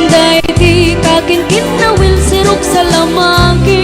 Dai di kakin kinawil sirok sa lamaki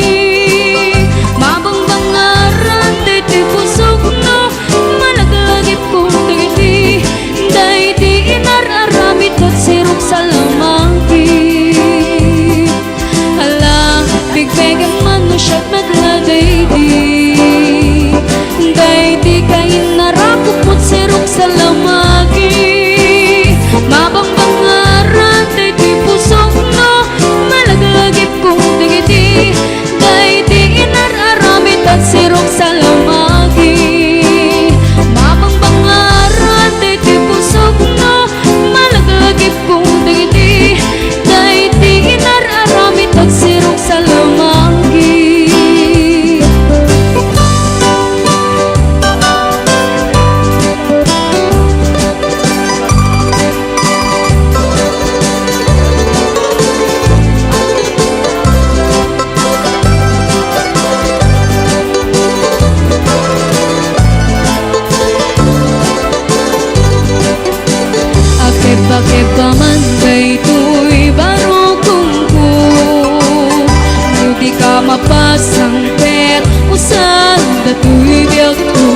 dato'y biyak ko.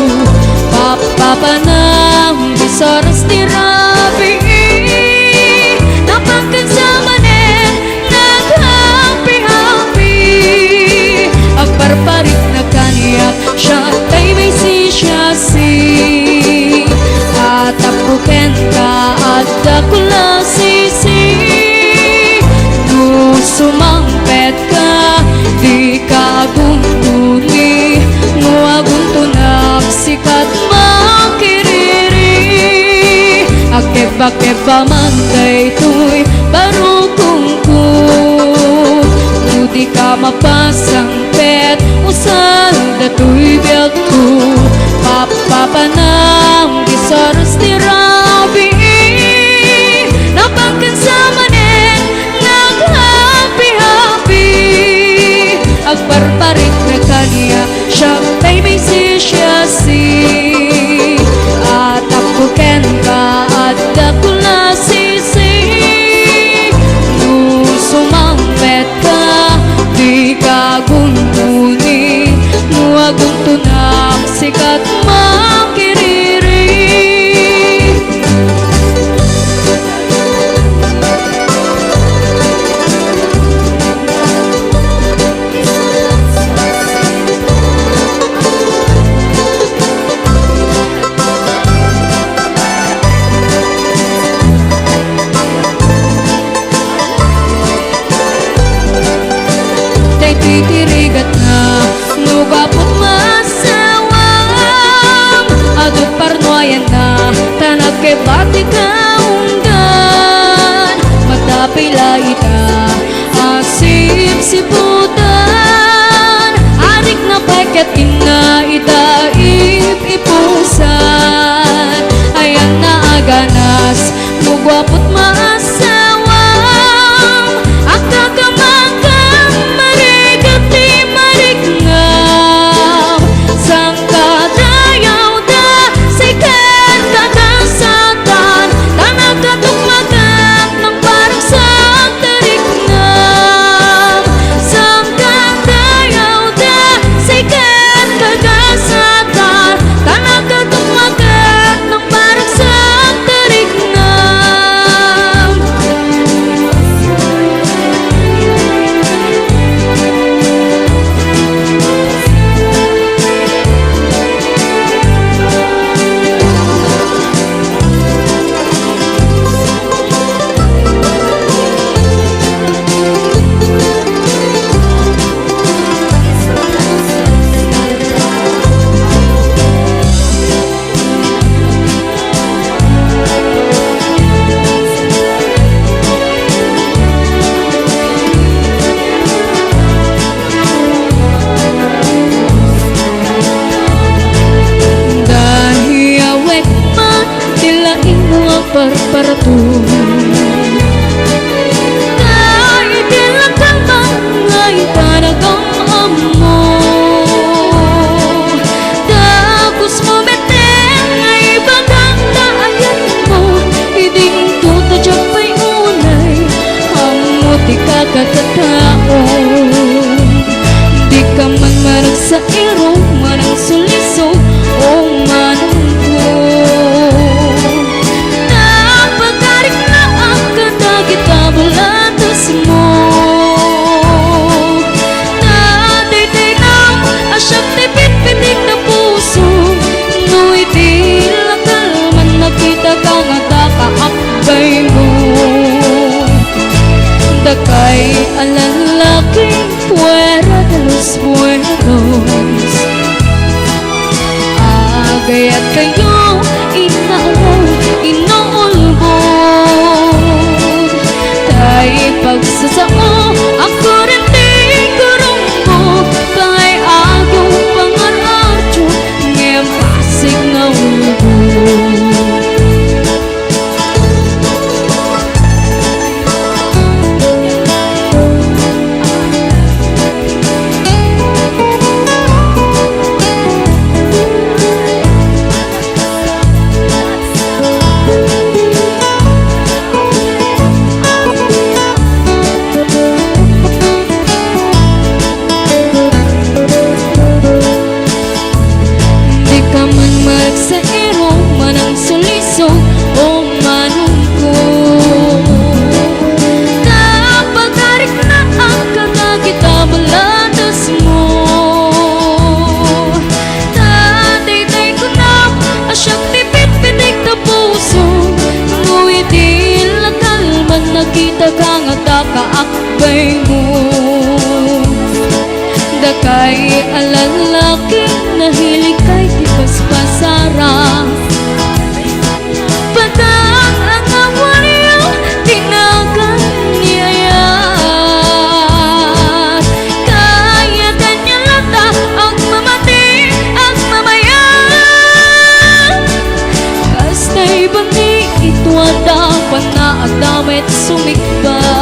Papapanang di soras ni Rabi napagkansama nen naghapi-hapi. Agparparit na kaniyak siya tay may sisyasi. Atapuken ka at dakula sisi. No sumampet ka di ka aguntuni. No aguntunak sikat makiriri. Akeba-keba man daytoy barukong ko. No di ka mapasang pet usal dato'y biyak ko. Papapanang di soras ni Rabi napagkansama nen naghapi-hapi. Agparparit na kaniya siya tay may sisyasi. Atapuken ka at dakula sisi. No sumampet ka di ka guntuni. No aguntunak sikat makiriri. Titirigat na nugapot masawam. Adot parnoyan na tanag ke bati kaunggan. Matapila ita asip siputan. Adik na paket ina ita ipusan. Ayan na aganas nugapot masawam. Akakamakam parparatu. Ngay dilakang ngay talagang amo. Tapos mo beteng ngay bagang daayan mo. Iding tuta dyan pa'y unay. Amo di ka katatao. Di ka man marag sa iro, manang suliso o manang ko. Bulatas mo nadayday ng asyap tipit-pitik na puso. No'y di lakal man nakita ka nga kakaakbay mo. Dakay ang lalaking puwera de los buenos. Agayat kayo inaulbo. Pagsasao ako rin di gurong mo. Kay agong pangaradyo ngayang pasig na ulbo. pagkakaakbay mo. Dakay alalaking nahilig kay tipaspasara. Padang ang awan niya tinagan niyayat. Kaya kanya lata ang mamati ang mamayan. Kastay bani ito dapat na adamit sumikbang.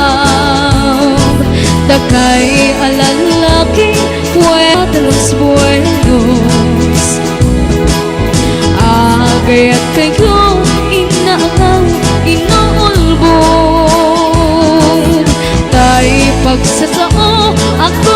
Dakay alalaki puwede los buenos. Agayat kayo inaangaw inuulbog. Tay pagsasao ako